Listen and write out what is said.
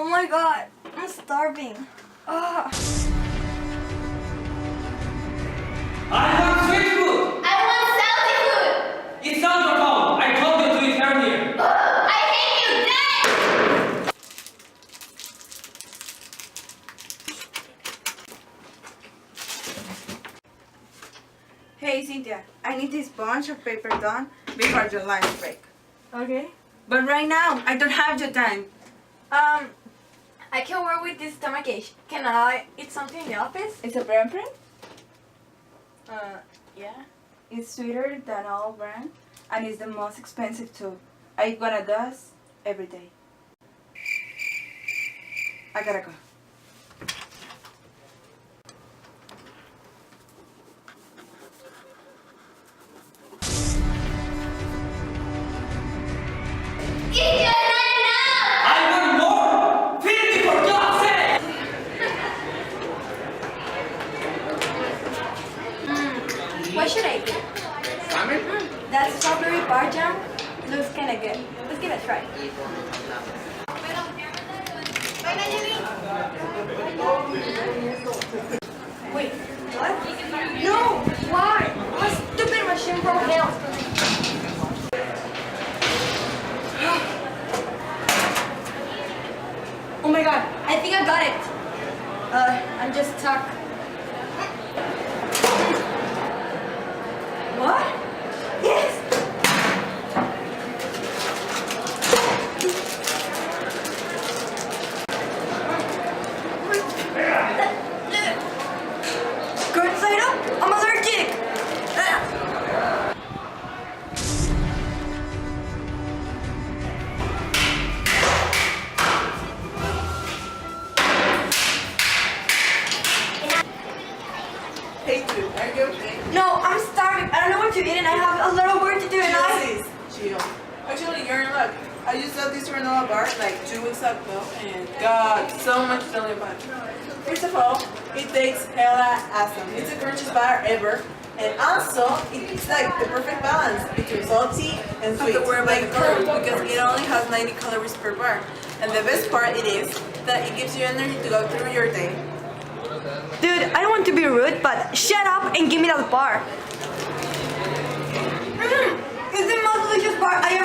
Oh my god, I'm starving. Ah. I want sweet food! I want salty food! It's not your fault! I told you to eat earlier! I hate you, Dad! Hey Cynthia, I need this bunch of paper done before your lunch break. Okay. But right now, I don't have the time. I can work with this stomachache. Can I eat something in the office? It's a brand print? Yeah. It's sweeter than all brand, and it's the most expensive too. I eat one of those every day. I gotta go. It's just not enough! I want more! Feed me for God's sake! What should I get? That strawberry bar jam looks kinda good. Let's give it a try. Wait, what? No! Why? My stupid machine broke down. Oh my god, I think I got it. I'm just stuck. What? Yes! Good side up? I'm allergic! Hey, Drew, are you okay? No, I'm starving. I don't know what to eat and I have a lot of work to do and I... Chill. Actually, you're in luck. I just got this granola bar like 2 weeks ago, and God, so much jelly fun. First of all, it takes hella awesome. It's the crunchiest bar ever, and also it's like the perfect balance between salty and sweet. Have to worry about the curve calories because it only has 90 calories per bar. And the best part it is that it gives you energy to go through your day. Dude, I don't want to be rude, but shut up and give me that bar. It's the most delicious bar I